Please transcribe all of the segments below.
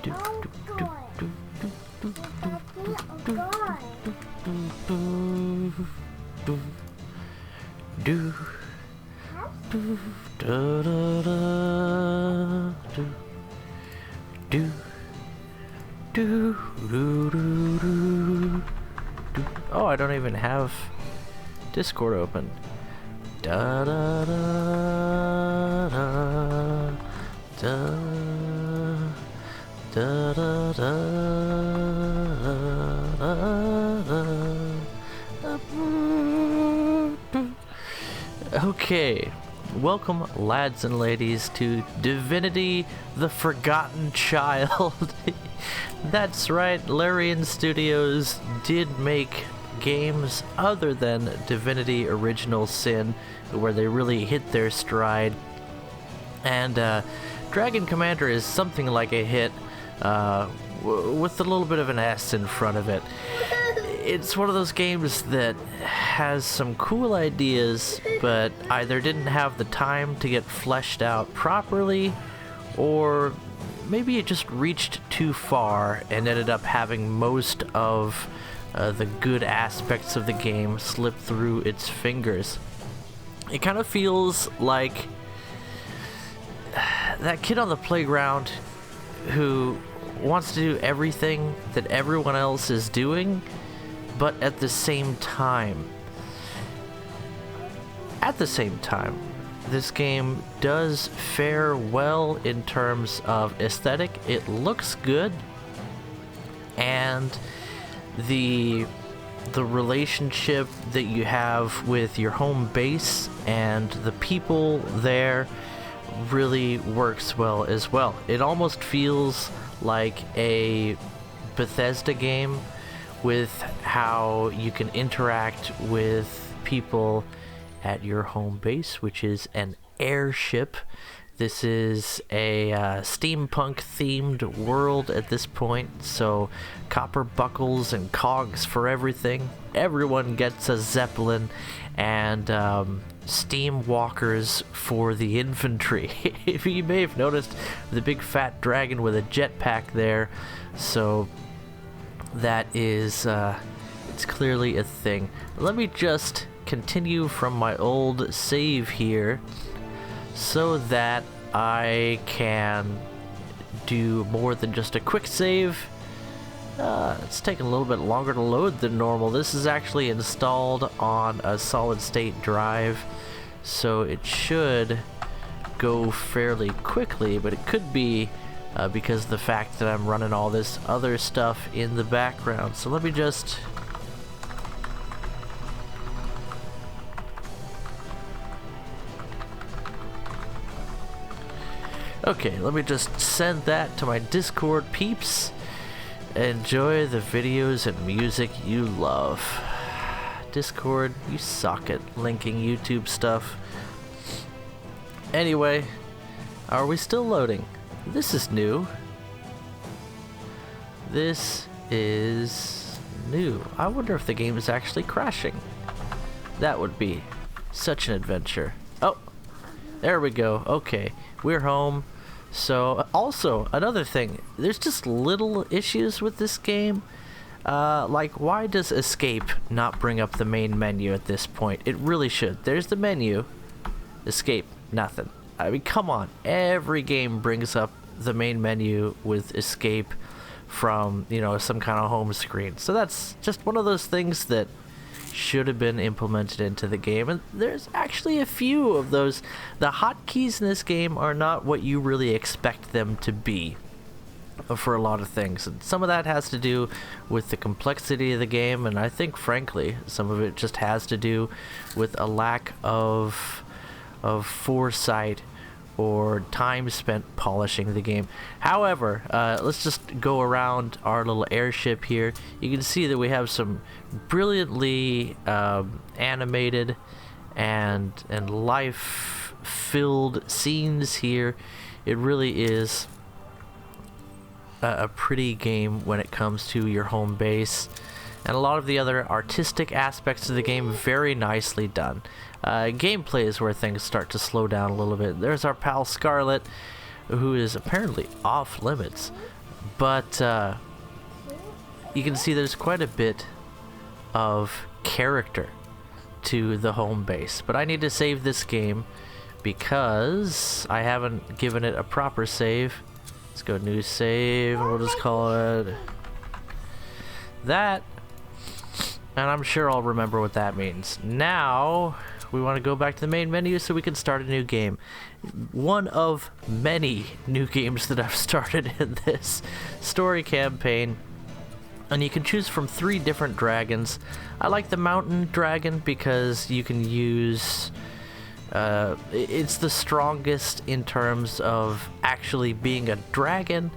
Oh, I don't even have Discord open. Da da da da da da da da. Okay, welcome, lads and ladies, to Divinity: The Forgotten Child. That's right, Larian Studios did make games other than Divinity: Original Sin, where they really hit their stride. And Dragon Commander is something like a hit, with a little bit of an S in front of it. It's one of those games that has some cool ideas, but either didn't have the time to get fleshed out properly, or maybe it just reached too far and ended up having most of the good aspects of the game slip through its fingers. It kind of feels like that kid on the playground who wants to do everything that everyone else is doing, but at the same time, this game does fare well in terms of aesthetic. It looks good, and the relationship that you have with your home base and the people there really works well as well. It almost feels like a Bethesda game with how you can interact with people at your home base, which is an airship. This is a steampunk themed world at this point, so copper buckles and cogs for everything. Everyone gets a zeppelin, and steam walkers for the infantry. You may have noticed the big fat dragon with a jetpack there, so that is it's clearly a thing. Let me just continue from my old save here so that I can do more than just a quick save. It's taking a little bit longer to load than normal. This is actually installed on a solid state drive, so it should go fairly quickly, but it could be because of the fact that I'm running all this other stuff in the background. So let me just send that to my Discord peeps. Enjoy the videos and music you love. Discord, you suck at linking YouTube stuff. Anyway, are we still loading? This is new. This is new. I wonder if the game is actually crashing. That would be such an adventure. Oh, there we go. Okay, we're home. So, also, another thing, there's just little issues with this game. Like, why does escape not bring up the main menu at this point? It really should. There's the menu. Escape, nothing. I mean, come on. Every game brings up the main menu with escape from, you know, some kind of home screen. So that's just one of those things that should have been implemented into the game, and there's actually a few of those. The hotkeys in this game are not what you really expect them to be for a lot of things, and some of that has to do with the complexity of the game, and I think frankly some of it just has to do with a lack of foresight or time spent polishing the game. However, let's just go around our little airship here. You can see that we have some brilliantly animated and life-filled scenes here. It really is a pretty game when it comes to your home base, and a lot of the other artistic aspects of the game very nicely done. Gameplay is where things start to slow down a little bit. There's our pal Scarlet, who is apparently off limits. But you can see there's quite a bit of character to the home base. But I need to save this game because I haven't given it a proper save. Let's go new save, and we'll just call it that. And I'm sure I'll remember what that means. Now, we want to go back to the main menu so we can start a new game. One of many new games that I've started in this story campaign. And you can choose from 3 different dragons. I like the mountain dragon because you can use... it's the strongest in terms of actually being a dragon,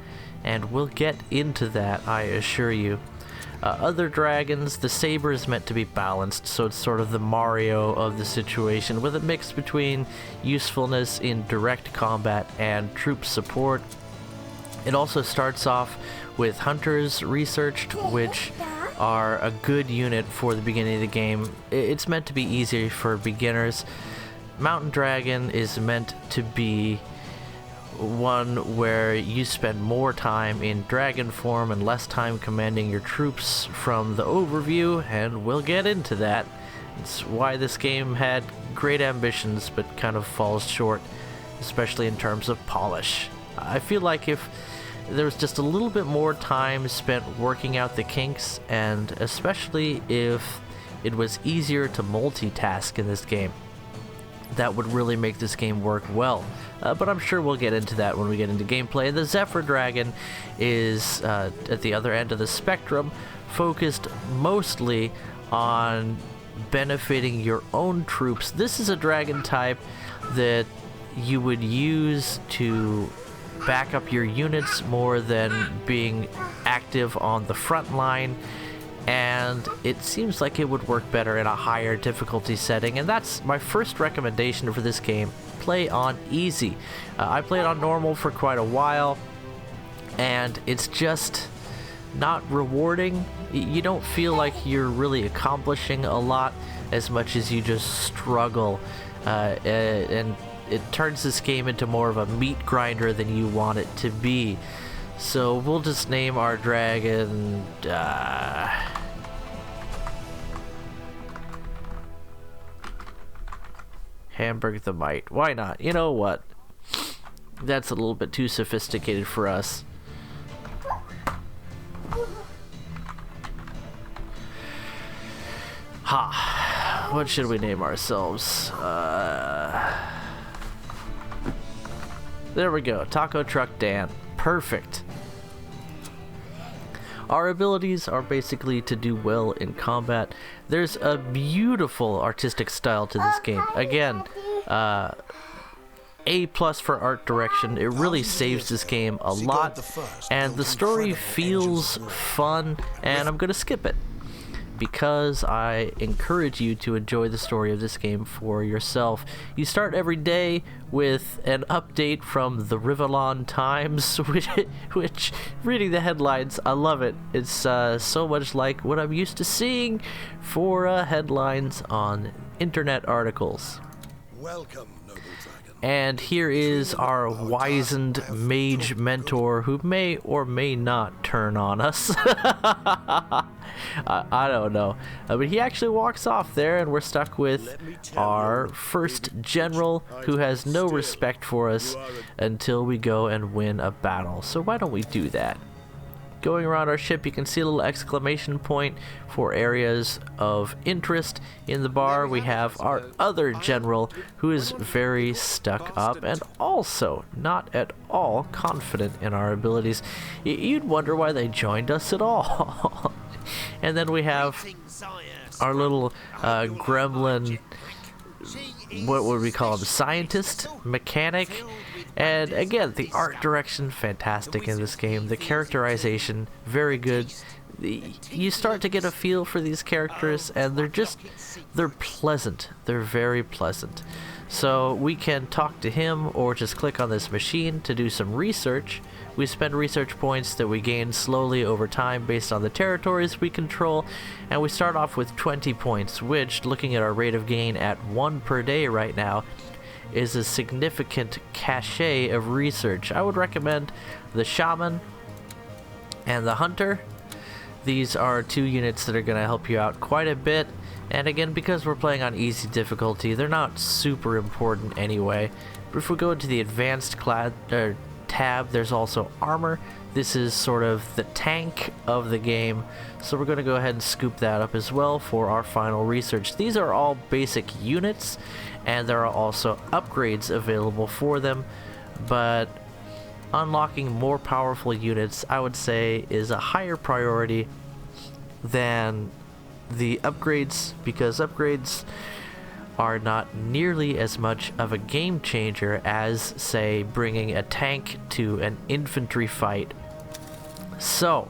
and we'll get into that, I assure you. Other dragons, the saber is meant to be balanced, so it's sort of the Mario of the situation, with a mix between usefulness in direct combat and troop support. It also starts off with hunters researched, which are a good unit for the beginning of the game. It's meant to be easier for beginners. Mountain Dragon is meant to be one where you spend more time in dragon form and less time commanding your troops from the overview, and we'll get into that. It's why this game had great ambitions but kind of falls short, especially in terms of polish. I feel like if there was just a little bit more time spent working out the kinks, and especially if it was easier to multitask in this game, that would really make this game work well. But I'm sure we'll get into that when we get into gameplay. The Zephyr Dragon is at the other end of the spectrum, focused mostly on benefiting your own troops. This is a dragon type that you would use to back up your units more than being active on the front line, and it seems like it would work better in a higher difficulty setting, and that's my first recommendation for this game. Play on easy. I played on normal for quite a while, and it's just not rewarding. You don't feel like you're really accomplishing a lot as much as you just struggle, and it turns this game into more of a meat grinder than you want it to be. So we'll just name our dragon Hamburg the Mite. Why not? You know what? That's a little bit too sophisticated for us. Ha! What should we name ourselves? There we go. Taco Truck Dan. Perfect. Our abilities are basically to do well in combat. There's a beautiful artistic style to this game. Again, A+ for art direction. It really saves this game a lot, and the story feels fun, and I'm gonna skip it because I encourage you to enjoy the story of this game for yourself. You start every day with an update from the Rivellon Times, which reading the headlines, I love it. It's so much like what I'm used to seeing for headlines on internet articles. Welcome, noble dragon. And here is our wizened mage mentor, who may or may not turn on us. I don't know. But he actually walks off there, and we're stuck with our first general, who has no respect for us until we go and win a battle. So why don't we do that? Going around our ship, you can see a little exclamation point for areas of interest. In the bar, we have our other general, who is very stuck up and also not at all confident in our abilities. You'd wonder why they joined us at all. And then we have our little gremlin, what would we call him, scientist, mechanic. And again, the art direction, fantastic in this game. The characterization, very good. You start to get a feel for these characters, and they're pleasant. They're very pleasant. So we can talk to him or just click on this machine to do some research. We spend research points that we gain slowly over time based on the territories we control, and we start off with 20 points, which, looking at our rate of gain at 1 per day right now, is a significant cachet of research. I would recommend the Shaman and the hunter. These are two units that are going to help you out quite a bit, and again, because we're playing on easy difficulty, they're not super important anyway. But if we go into the advanced tab, there's also armor. This is sort of the tank of the game, so we're going to go ahead and scoop that up as well for our final research. These are all basic units, and there are also upgrades available for them, but unlocking more powerful units, I would say, is a higher priority than the upgrades, because upgrades are not nearly as much of a game changer as, say, bringing a tank to an infantry fight. So,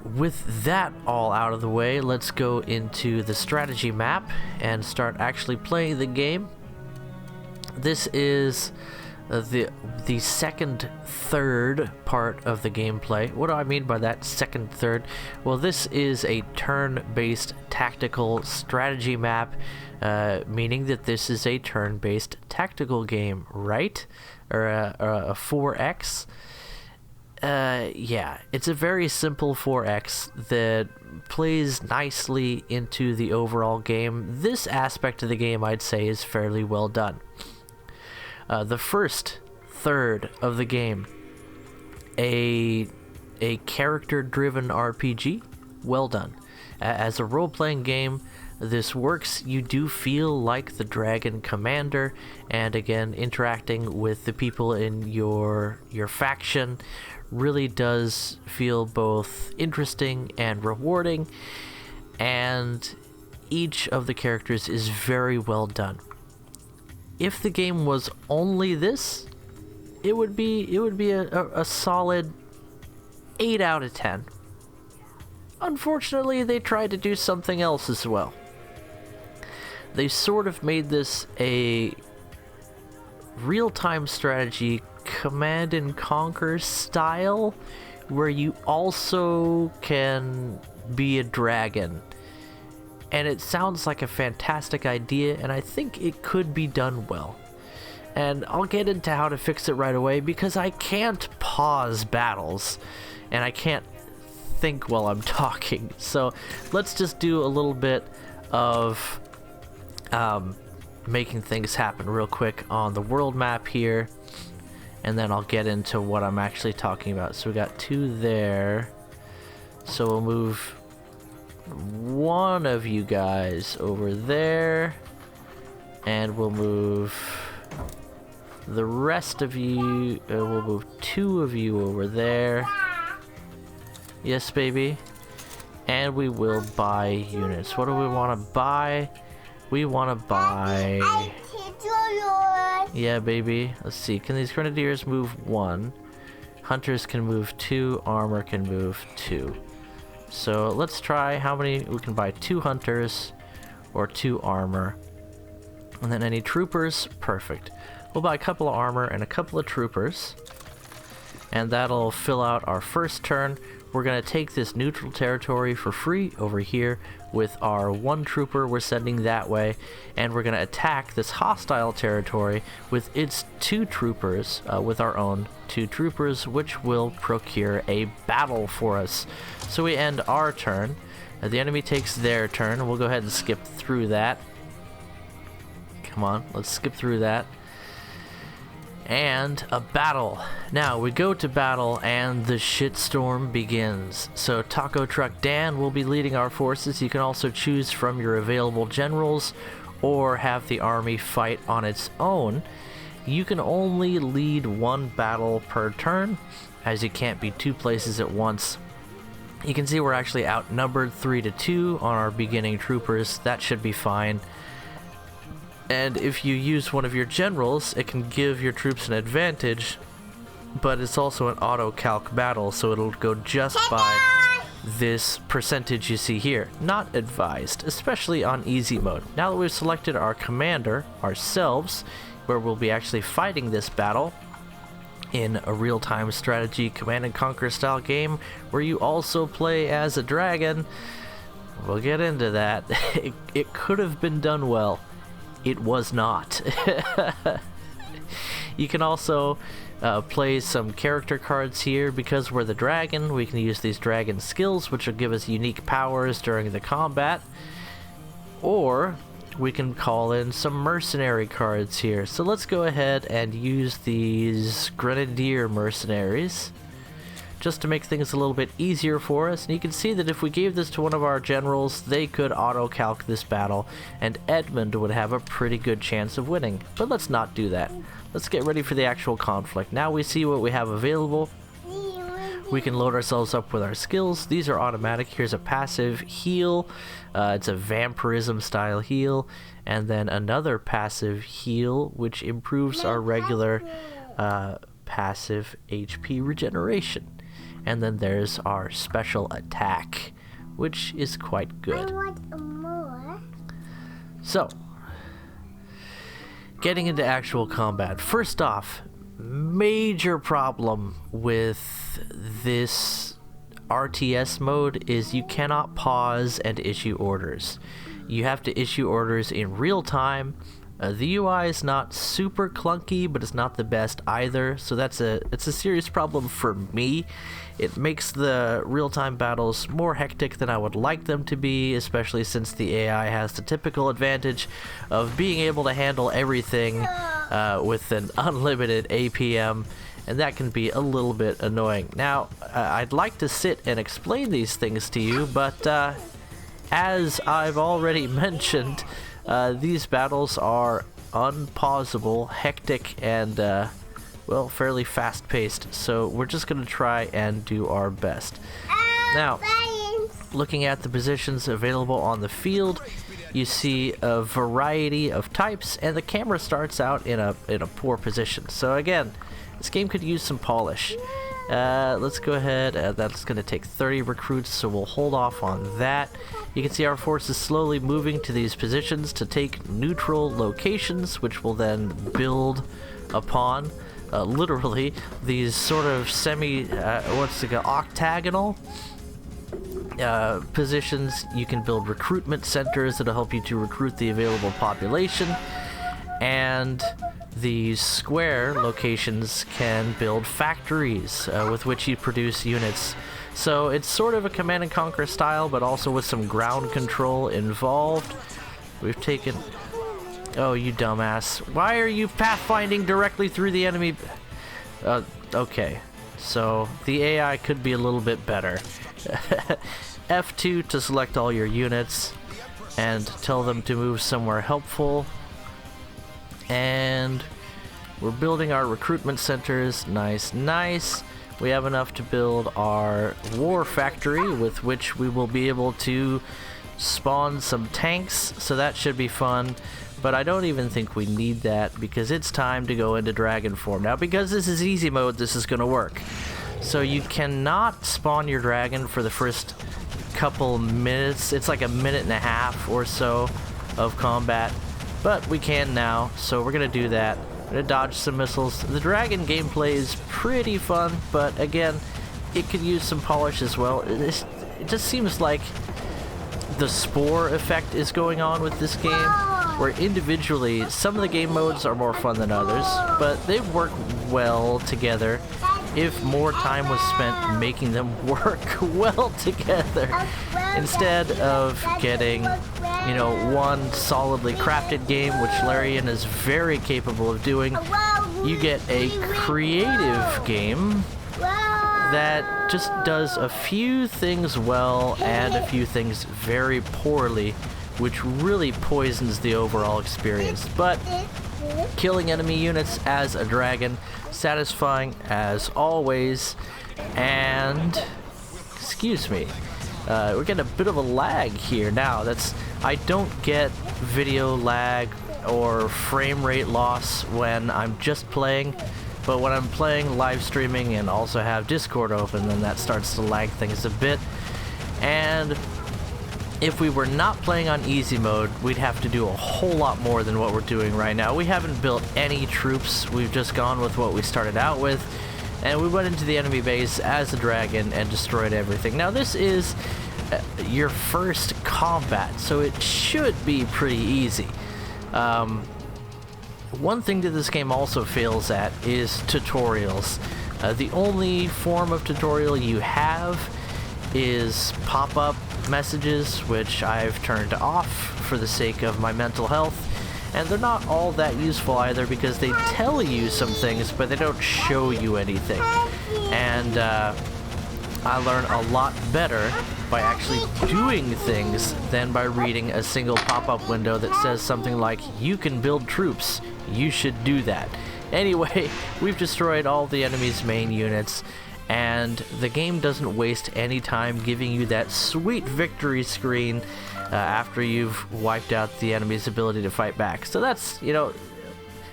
with that all out of the way, let's go into the strategy map and start actually playing the game. This is the second third part of the gameplay. What do I mean by that, second third? Well, this is a turn-based tactical strategy map, meaning that this is a turn-based tactical game, right? Or a 4X. Yeah, it's a very simple 4X that plays nicely into the overall game. This aspect of the game, I'd say, is fairly well done. The first third of the game, a character-driven RPG, well done. As a role-playing game, this works. You do feel like the Dragon Commander, and again, interacting with the people in your faction really does feel both interesting and rewarding, and each of the characters is very well done. If the game was only this, it would be a solid 8 out of 10. Unfortunately, they tried to do something else as well. They sort of made this a real-time strategy Command and Conquer style, where you also can be a dragon. And it sounds like a fantastic idea, and I think it could be done well. And I'll get into how to fix it right away, because I can't pause battles, and I can't think while I'm talking. So let's just do a little bit of making things happen real quick on the world map here, and then I'll get into what I'm actually talking about. So we got 2 there, so we'll move one of you guys over there, and we'll move the rest of you, we'll move 2 of you over there. Yes, baby. And we will buy units. What do we want to buy? We want to buy... Yeah, baby. Let's see. Can these Grenadiers move 1? Hunters can move 2. Armor can move 2. So let's try how many. We can buy 2 hunters or 2 armor. And then any troopers? Perfect. We'll buy a couple of armor and a couple of troopers. And that'll fill out our first turn. We're going to take this neutral territory for free over here with our 1 trooper. We're sending that way. And we're going to attack this hostile territory with its 2 troopers, with our own 2 troopers, which will procure a battle for us. So we end our turn. The enemy takes their turn. We'll go ahead and skip through that. Come on, let's skip through that. And a battle. Now we go to battle and the shitstorm begins. So Taco Truck Dan will be leading our forces. You can also choose from your available generals or have the army fight on its own. You can only lead 1 battle per turn, as you can't be 2 places at once. You can see we're actually outnumbered 3-2 on our beginning troopers. That should be fine. And if you use one of your generals, it can give your troops an advantage, but it's also an auto-calc battle, so it'll go just by this percentage you see here. Not advised, especially on easy mode. Now that we've selected our commander ourselves, where we'll be actually fighting this battle in a real-time strategy Command and Conquer style game, where you also play as a dragon, we'll get into that. It could have been done well. It was not. You can also play some character cards here. Because we're the dragon, we can use these dragon skills, which will give us unique powers during the combat. Or we can call in some mercenary cards here. So let's go ahead and use these grenadier mercenaries just to make things a little bit easier for us. And you can see that if we gave this to one of our generals, they could auto-calc this battle, and Edmund would have a pretty good chance of winning. But let's not do that. Let's get ready for the actual conflict. Now we see what we have available. We can load ourselves up with our skills. These are automatic. Here's a passive heal. It's a vampirism style heal. And then another passive heal, which improves our regular passive HP regeneration. And then there's our special attack, which is quite good. I want more. So, getting into actual combat. First off, major problem with this RTS mode is you cannot pause and issue orders. You have to issue orders in real time. The UI is not super clunky, but it's not the best either, so it's a serious problem for me. It makes the real-time battles more hectic than I would like them to be, especially since the AI has the typical advantage of being able to handle everything with an unlimited APM, and that can be a little bit annoying. Now, I'd like to sit and explain these things to you, but as I've already mentioned, these battles are unpausable, hectic, and well, fairly fast-paced, so we're just going to try and do our best. Now, looking at the positions available on the field, you see a variety of types, and the camera starts out in a poor position. So again, this game could use some polish. Let's go ahead. That's going to take 30 recruits, so we'll hold off on that. You can see our forces slowly moving to these positions to take neutral locations, which will then build upon. Literally, these sort of octagonal positions. You can build recruitment centers that'll help you to recruit the available population, and these square locations can build factories with which you produce units. So it's sort of a Command and Conquer style, but also with some ground control involved. We've taken... Oh, you dumbass. Why are you pathfinding directly through the enemy? Okay. So the AI could be a little bit better. F2 to select all your units and tell them to move somewhere helpful. And we're building our recruitment centers. Nice, nice. We have enough to build our war factory, with which we will be able to spawn some tanks, so that should be fun. But I don't even think we need that, because it's time to go into dragon form. Now, because this is easy mode, this is going to work. So you cannot spawn your dragon for the first couple minutes. It's like a minute and a half or so of combat. But we can now, so we're going to do that. We're going to dodge some missiles. The dragon gameplay is pretty fun, but again, it could use some polish as well. It just seems like the Spore effect is going on with this game, where individually some of the game modes are more fun than others, but they work well together if more time was spent making them work well together, instead of getting, you know, one solidly crafted game, which Larian is very capable of doing. You get a creative game that just does a few things well and a few things very poorly, which really poisons the overall experience. But killing enemy units as a dragon, satisfying as always. And excuse me, we're getting a bit of a lag here now. I don't get video lag or frame rate loss when I'm just playing, but when I'm playing, live streaming, and also have Discord open, then that starts to lag things a bit. And if we were not playing on easy mode, we'd have to do a whole lot more than what we're doing right now. We haven't built any troops. We've just gone with what we started out with, and we went into the enemy base as a dragon and destroyed everything. Now, this is your first combat, so it should be pretty easy. One thing that this game also fails at is tutorials. The only form of tutorial you have is pop-up messages, which I've turned off for the sake of my mental health. And they're not all that useful either, because they tell you some things, but they don't show you anything. And I learn a lot better by actually doing things than by reading a single pop-up window that says something like, "You can build troops, you should do that." Anyway, we've destroyed all the enemy's main units, and the game doesn't waste any time giving you that sweet victory screen after you've wiped out the enemy's ability to fight back. So that's, you know,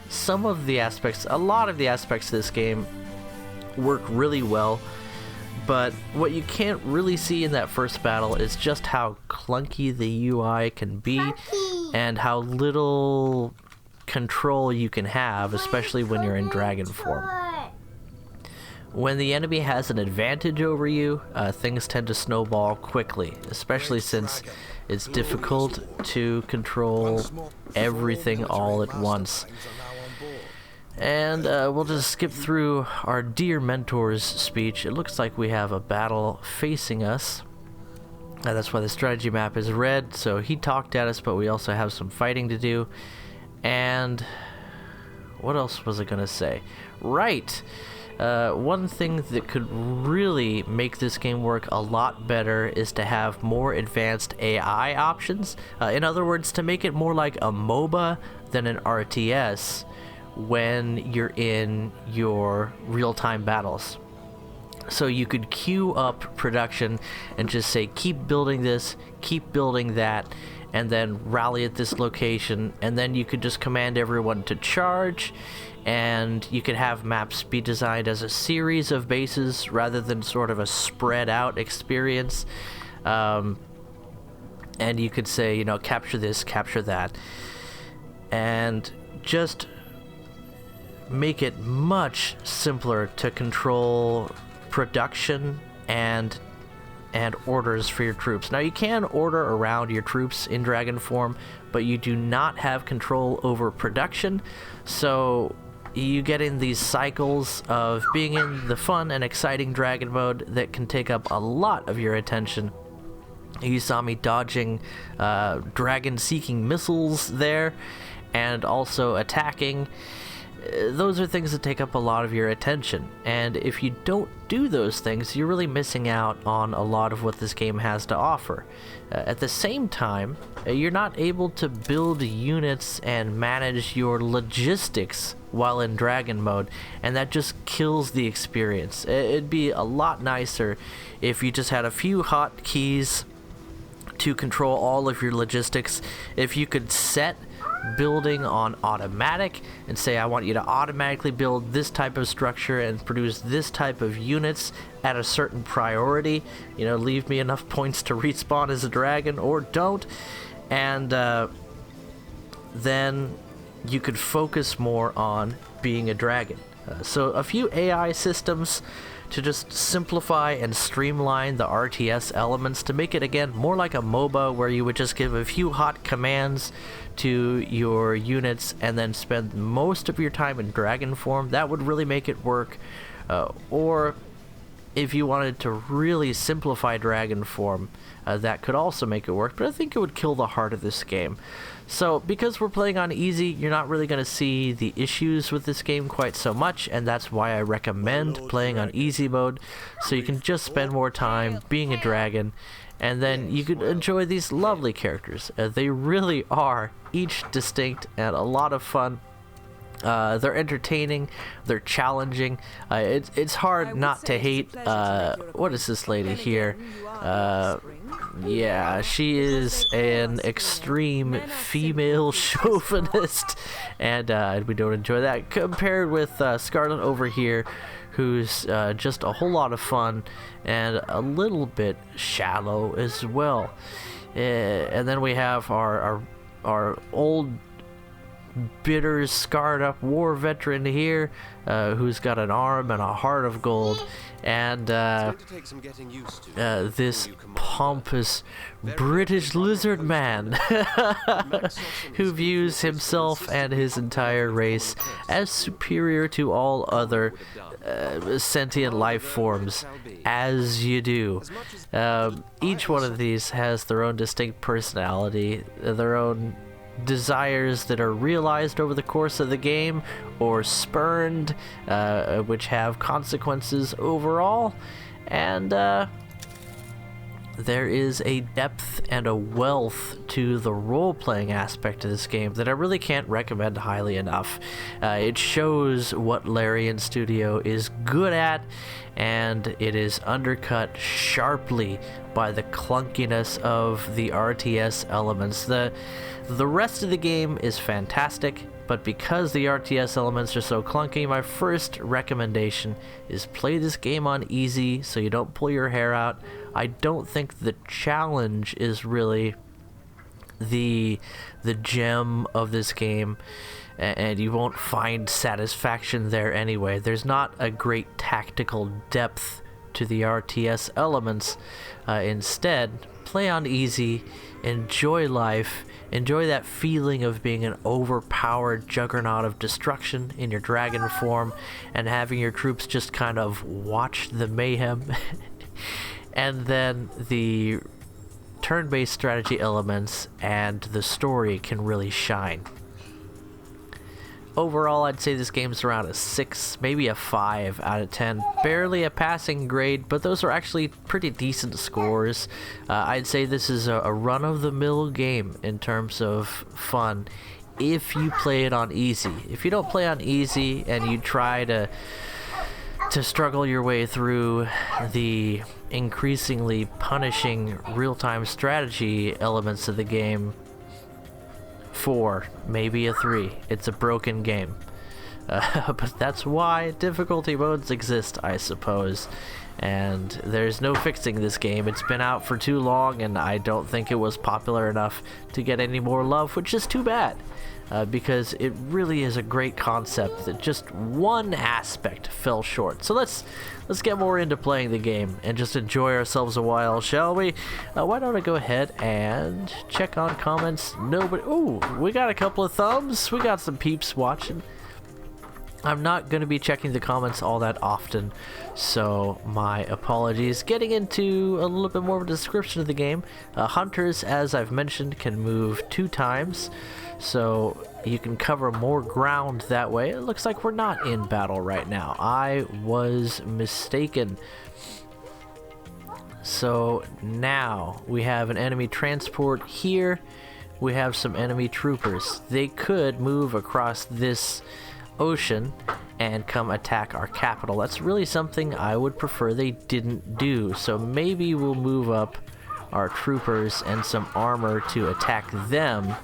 some of the aspects, a lot of the aspects of this game work really well, but what you can't really see in that first battle is just how clunky the UI can be and how little control you can have, especially when you're in dragon form. When the enemy has an advantage over you, things tend to snowball quickly, especially since it's difficult to control everything all at once. And we'll just skip through our dear mentor's speech. It looks like we have a battle facing us. That's why the strategy map is red, so he talked at us, but we also have some fighting to do. And what else was I gonna say? Right! One thing that could really make this game work a lot better is to have more advanced AI options. In other words, to make it more like a MOBA than an RTS when you're in your real-time battles. So you could queue up production and just say, keep building this, keep building that, and then rally at this location, and then you could just command everyone to charge, and you could have maps be designed as a series of bases rather than sort of a spread out experience. And you could say, you know, capture this, capture that, and just make it much simpler to control production and orders for your troops. Now, you can order around your troops in dragon form, but you do not have control over production, so you get in these cycles of being in the fun and exciting dragon mode that can take up a lot of your attention. You saw me dodging dragon-seeking missiles there, and also attacking. Those are things that take up a lot of your attention, and if you don't do those things, you're really missing out on a lot of what this game has to offer. At the same time, you're not able to build units and manage your logistics while in dragon mode, and that just kills the experience. It'd be a lot nicer if you just had a few hotkeys to control all of your logistics. If you could set building on automatic and say, I want you to automatically build this type of structure and produce this type of units at a certain priority, you know, leave me enough points to respawn as a dragon, or don't, and then you could focus more on being a dragon. So a few AI systems to just simplify and streamline the RTS elements to make it, again, more like a MOBA, where you would just give a few hot commands to your units and then spend most of your time in dragon form. That would really make it work. Or if you wanted to really simplify dragon form, that could also make it work, but I think it would kill the heart of this game. So because we're playing on easy, you're not really going to see the issues with this game quite so much, and that's why I recommend playing on easy mode, so you can just spend more time being a dragon, and then you can enjoy these lovely characters. They really are each distinct and a lot of fun. They're entertaining, they're challenging. It's hard not to hate, what is this lady here? Yeah, she is an extreme female chauvinist, and we don't enjoy that, compared with Scarlet over here, who's just a whole lot of fun and a little bit shallow as well. And then we have our old bitter, scarred-up war veteran here, who's got an arm and a heart of gold, and this pompous British lizard man who views himself and his entire race as superior to all other sentient life forms, as you do. Each one of these has their own distinct personality, their own desires that are realized over the course of the game or spurned, which have consequences overall, and there is a depth and a wealth to the role-playing aspect of this game that I really can't recommend highly enough. It shows what Larian Studio is good at, and it is undercut sharply by the clunkiness of the RTS elements. The rest of the game is fantastic, but because the RTS elements are so clunky, my first recommendation is play this game on easy so you don't pull your hair out. I don't think the challenge is really the gem of this game, and you won't find satisfaction there anyway. There's not a great tactical depth to the RTS elements. Instead, play on easy, enjoy life, enjoy that feeling of being an overpowered juggernaut of destruction in your dragon form and having your troops just kind of watch the mayhem. And then the turn-based strategy elements and the story can really shine. Overall, I'd say this game's around a 6, maybe a 5 out of 10. Barely a passing grade, but those are actually pretty decent scores. I'd say this is a run-of-the-mill game in terms of fun if you play it on easy. If you don't play on easy and you try to struggle your way through the increasingly punishing real-time strategy elements of the game, 4, maybe a 3. It's a broken game. But that's why difficulty modes exist, I suppose. And there's no fixing this game. It's been out for too long, and I don't think it was popular enough to get any more love, which is too bad. Because it really is a great concept that just one aspect fell short. So let's get more into playing the game and just enjoy ourselves a while, shall we? Why don't I go ahead and check on comments? Nobody. Ooh, we got a couple of thumbs. We got some peeps watching. I'm not going to be checking the comments all that often, so my apologies. Getting into a little bit more of a description of the game. Hunters, as I've mentioned, can move 2 times, so you can cover more ground that way. It looks like we're not in battle right now. I was mistaken. So now we have an enemy transport here. We have some enemy troopers. They could move across this ocean and come attack our capital. That's really something I would prefer they didn't do. So maybe we'll move up our troopers and some armor to attack them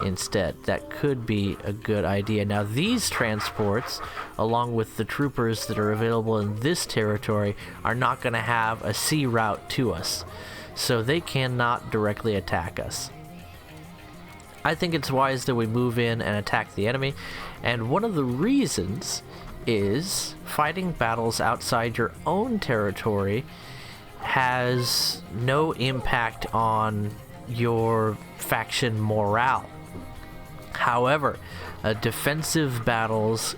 instead. That could be a good idea. Now these transports, along with the troopers that are available in this territory, are not going to have a sea route to us, so they cannot directly attack us. I think it's wise that we move in and attack the enemy, and one of the reasons is fighting battles outside your own territory has no impact on your faction morale. However, defensive battles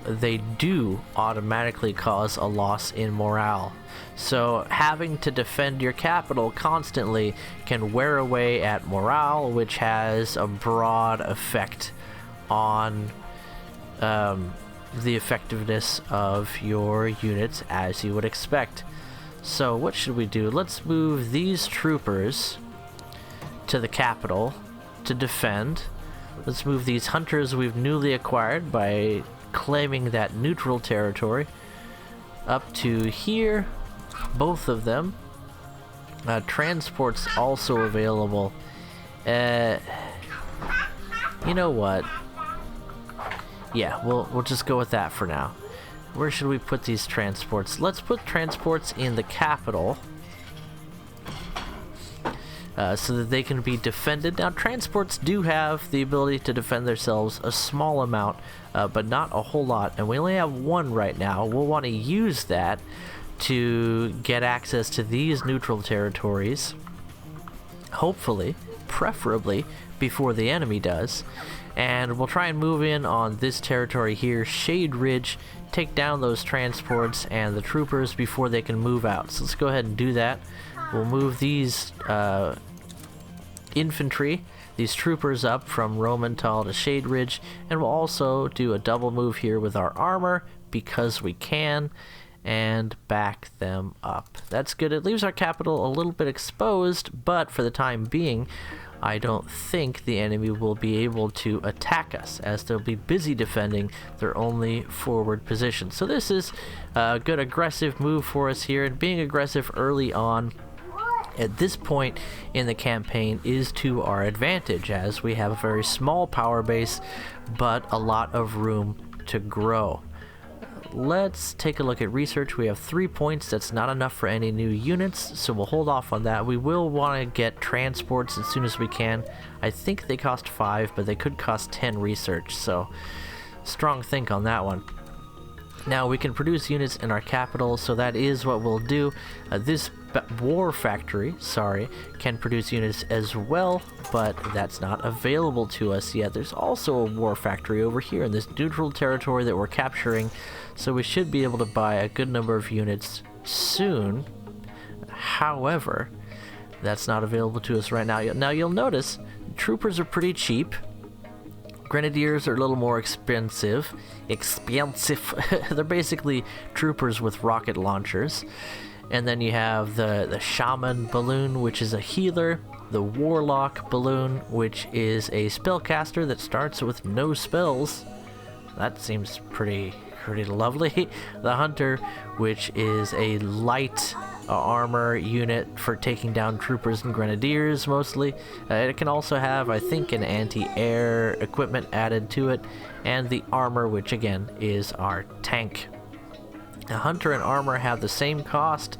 they do automatically cause a loss in morale. So having to defend your capital constantly can wear away at morale, which has a broad effect on the effectiveness of your units, as you would expect. So what should we do? Let's move these troopers to the capital to defend. Let's move these hunters we've newly acquired by claiming that neutral territory up to here. Both of them. Transport's also available. You know what? Yeah, we'll just go with that for now. Where should we put these transports? Let's put transports in the capital. so that they can be defended. Now, transports do have the ability to defend themselves a small amount, but not a whole lot, and we only have one right now. We'll want to use that to get access to these neutral territories, hopefully, preferably, before the enemy does. And we'll try and move in on this territory here, Shade Ridge, take down those transports and the troopers before they can move out. So let's go ahead and do that. We'll move these infantry, these troopers up from Romantal to Shade Ridge, and we'll also do a double move here with our armor because we can, and back them up. That's good. It leaves our capital a little bit exposed, but for the time being, I don't think the enemy will be able to attack us, as they'll be busy defending their only forward position. So this is a good aggressive move for us here, and being aggressive early on at this point in the campaign is to our advantage, as we have a very small power base but a lot of room to grow. Let's take a look at research. We have 3 points. That's not enough for any new units, so we'll hold off on that. We will want to get transports as soon as we can. I think they cost 5, but they could cost 10 research, so strong think on that one. Now we can produce units in our capital, so that is what we'll do. This war factory, can produce units as well, but that's not available to us yet. There's also a war factory over here in this neutral territory that we're capturing, so we should be able to buy a good number of units soon. However, that's not available to us right now. Now you'll notice troopers are pretty cheap. Grenadiers are a little more expensive. They're basically troopers with rocket launchers. And then you have the Shaman Balloon, which is a healer. The Warlock Balloon, which is a spellcaster that starts with no spells. That seems pretty lovely. The Hunter, which is a light armor unit for taking down troopers and grenadiers mostly. It can also have, I think, an anti-air equipment added to it, and the armor, which again is our tank. Now, Hunter and armor have the same cost,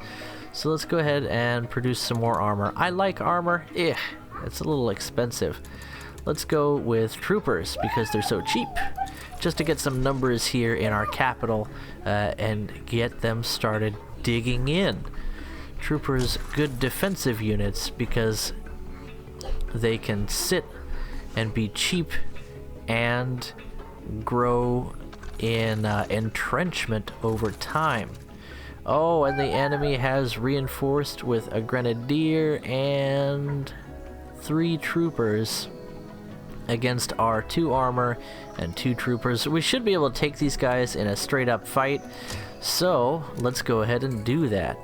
so let's go ahead and produce some more armor. I like armor. It's a little expensive. Let's go with troopers because they're so cheap, just to get some numbers here in our capital and get them started digging in. Troopers, good defensive units because they can sit and be cheap and grow in entrenchment over time. Oh, and the enemy has reinforced with a grenadier and 3 troopers against our 2 armor and 2 troopers. We should be able to take these guys in a straight up fight, so let's go ahead and do that.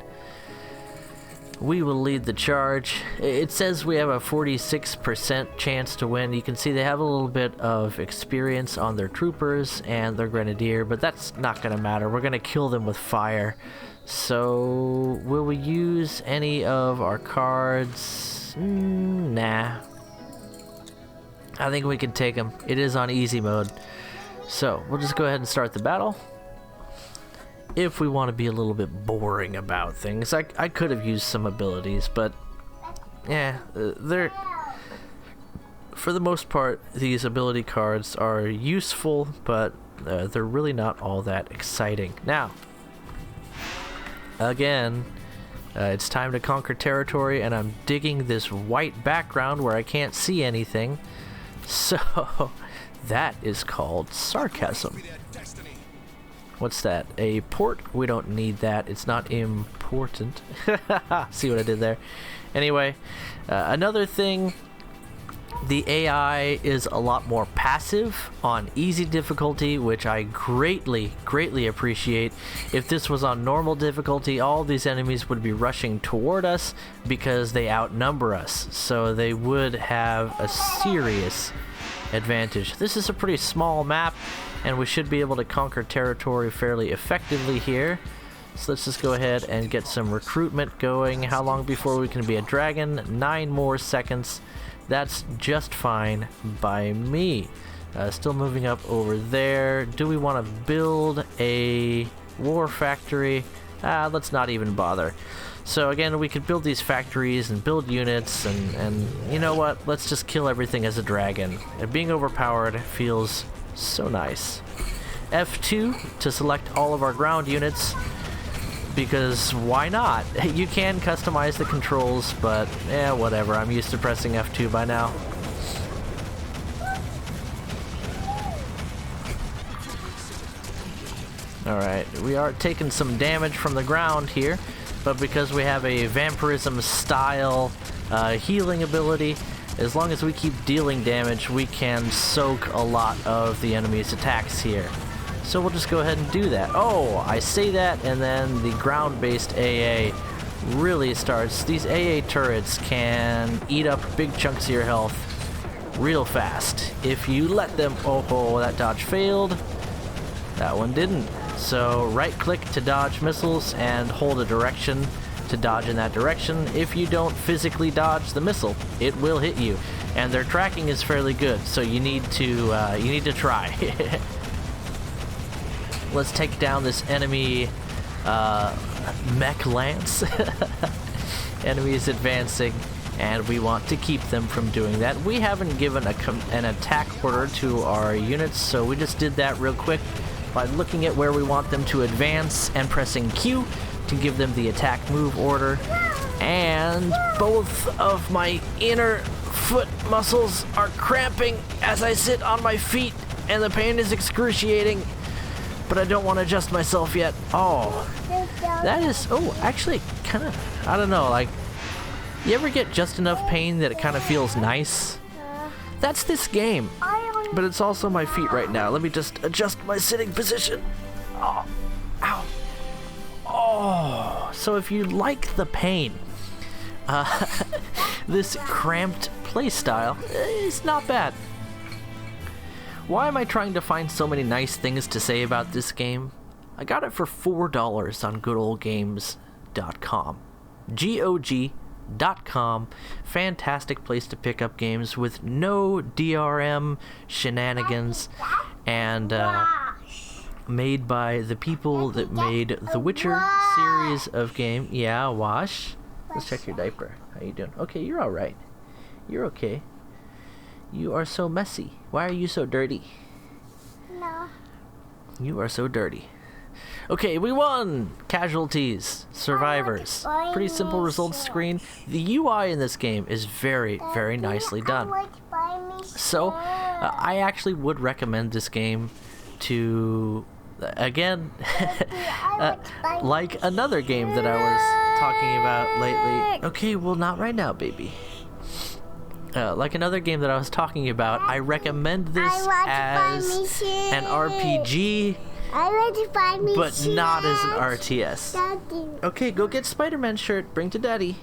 We will lead the charge. It says we have a 46% chance to win. You can see they have a little bit of experience on their troopers and their grenadier, but that's not going to matter. We're going to kill them with fire. So, will we use any of our cards? Nah. I think we can take them. It is on easy mode. So, we'll just go ahead and start the battle. If we want to be a little bit boring about things, I could have used some abilities, but they're, for the most part, these ability cards are useful, but they're really not all that exciting. Now, again, it's time to conquer territory, and I'm digging this white background where I can't see anything, so that is called sarcasm. What's that? A port? We don't need that. It's not important. See what I did there? Anyway, another thing, the AI is a lot more passive on easy difficulty, which I greatly appreciate. If this was on normal difficulty, all these enemies would be rushing toward us because they outnumber us. So they would have a serious advantage. This is a pretty small map, and we should be able to conquer territory fairly effectively here. So let's just go ahead and get some recruitment going. How long before we can be a dragon? 9 more seconds. That's just fine by me. Still moving up over there. Do we want to build a war factory? let's not even bother. So again, we could build these factories and build units, and you know what? Let's just kill everything as a dragon. And being overpowered feels so nice. F2 to select all of our ground units, because why not? You can customize the controls, but whatever. I'm used to pressing F2 by now. Alright, we are taking some damage from the ground here, but because we have a vampirism style healing ability, as long as we keep dealing damage, we can soak a lot of the enemy's attacks here. So we'll just go ahead and do that. Oh, I say that, and then the ground-based AA really starts. These AA turrets can eat up big chunks of your health real fast if you let them. Oh, that dodge failed. That one didn't. So right-click to dodge missiles and hold a direction to dodge in that direction. If you don't physically dodge the missile, it will hit you. And their tracking is fairly good, so you need to try. Let's take down this enemy mech lance. Enemy is advancing, and we want to keep them from doing that. We haven't given an attack order to our units, so we just did that real quick by looking at where we want them to advance and pressing Q to give them the attack move order. And both of my inner foot muscles are cramping as I sit on my feet, and the pain is excruciating, but I don't want to adjust myself yet. Oh, that is, actually kind of, I don't know, like, you ever get just enough pain that it kind of feels nice? That's this game. But it's also my feet right now. Let me just adjust my sitting position. Oh, ow. Oh, so if you like the pain, this cramped playstyle is not bad. Why am I trying to find so many nice things to say about this game? I got it for $4 on goodoldgames.com. GOG.com. Fantastic place to pick up games with no DRM shenanigans, and made by the people that made the Witcher series of game. Yeah, Wash. Let's check your diaper. How you doing? Okay, you're all right. You're okay. You are so messy. Why are you so dirty? No. You are so dirty. Okay, we won! Casualties, survivors. Pretty simple results screen. The UI in this game is very, very nicely done. So, I actually would recommend this game to, again, like another game that I was talking about lately. Okay, well, not right now, baby. Like another game that I was talking about, I recommend this as an RPG, but not as an RTS. Daddy. Okay, go get Spider-Man shirt. Bring to Daddy.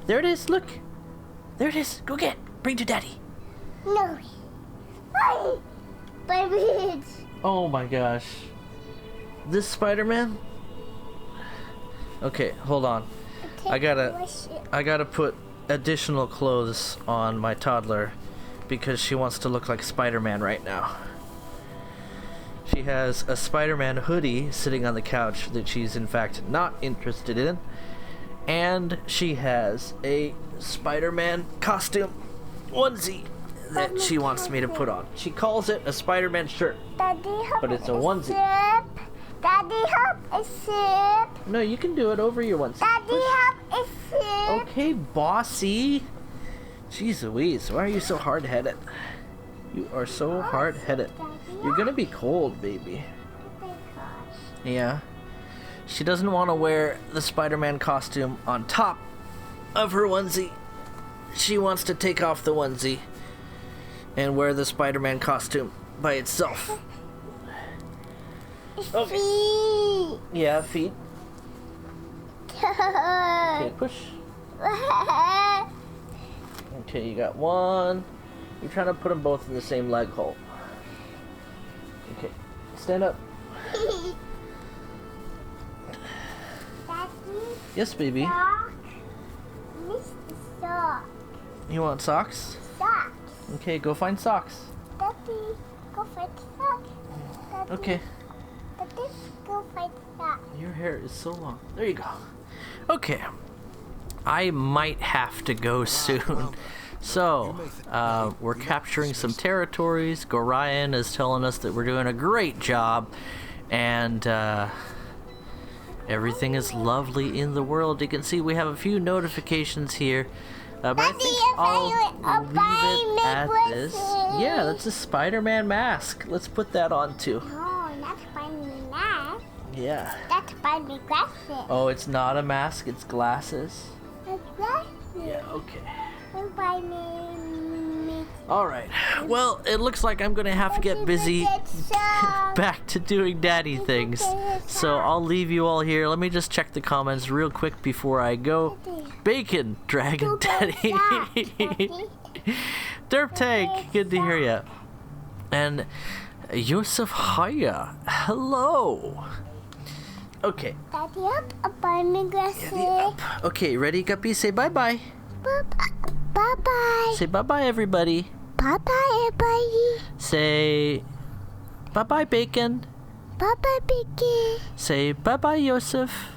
There it is. Look. There it is. Go get. Bring to Daddy. No. Hi. Baby. Oh my gosh. This Spider-Man? Okay, hold on. I gotta put additional clothes on my toddler because she wants to look like Spider-Man right now. She has a Spider-Man hoodie sitting on the couch that she's in fact not interested in, and she has a Spider-Man costume onesie that she wants me to put on. She calls it a Spider-Man shirt, but it's a onesie. Daddy, help a sip. No, you can do it over your onesie. Daddy, help a sip. Okay, bossy. Jeez Louise, why are you so hard-headed? You are so hard-headed. You're gonna be cold, baby. Yeah. She doesn't want to wear the Spider-Man costume on top of her onesie. She wants to take off the onesie and wear the Spider-Man costume by itself. Okay. Feet. Yeah, feet. Okay, push. Okay, you got one. You're trying to put them both in the same leg hole. Okay, stand up. Daddy, Yes, baby. sock. Miss the sock. You want socks? Socks. Okay, go find socks. Daddy, go for the sock. Daddy, Okay. Daddy, Let's go fight that. Your hair is so long. There you go. Okay. I might have to go soon. So, we're capturing some territories. Gorion is telling us that we're doing a great job. And, everything is lovely in the world. You can see we have a few notifications here. But I think I'll leave it at this. Yeah, that's a Spider-Man mask. Let's put that on too. No, not Spider-Man mask. Yeah. That's Spider-Man glasses. Oh, it's not a mask, it's glasses. That's glasses. Yeah, okay. Spider-Man. Alright, well, it looks like I'm gonna have to get busy back to doing daddy things. So I'll leave you all here. Let me just check the comments real quick before I go. Bacon, Dragon Daddy. Derp Tank, good to hear ya. And Yusuf Haya, hello. Okay. Daddy up, Spider-Man glasses. Okay, ready, Guppy? Say bye-bye. Bye-bye. Say bye-bye, everybody. Bye-bye, everybody. Say bye-bye, Bacon. Bye-bye, Biggie. Say bye-bye, Yosef.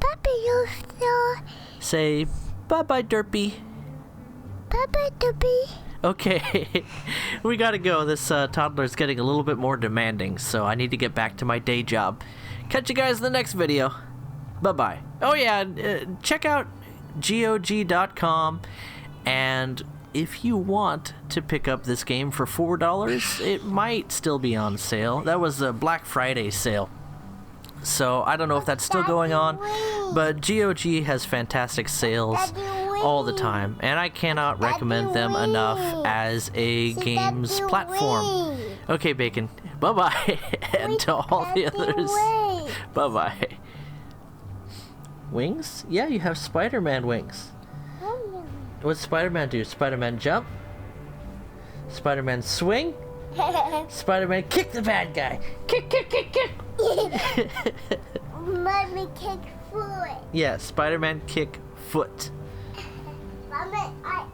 Bye-bye, Yosef. Say bye-bye, Derpy. Bye-bye, Dobby. Okay, we gotta go. This toddler's getting a little bit more demanding, so I need to get back to my day job. Catch you guys in the next video. Bye-bye. Oh yeah, check out GOG.com, and if you want to pick up this game for $4, it might still be on sale. That was a Black Friday sale. So I don't know if that's still going on, but GOG has fantastic sales all the time, and I cannot recommend them enough as a games platform. Okay, Bacon, bye-bye, and to all the others, bye-bye. Wings? Yeah, you have Spider-Man wings. What's Spider-Man do? Spider-Man jump? Spider-Man swing? Spider-Man kick the bad guy. Kick, kick, kick, kick. Mommy kick foot. Yeah, Spider-Man kick foot. Mommy, I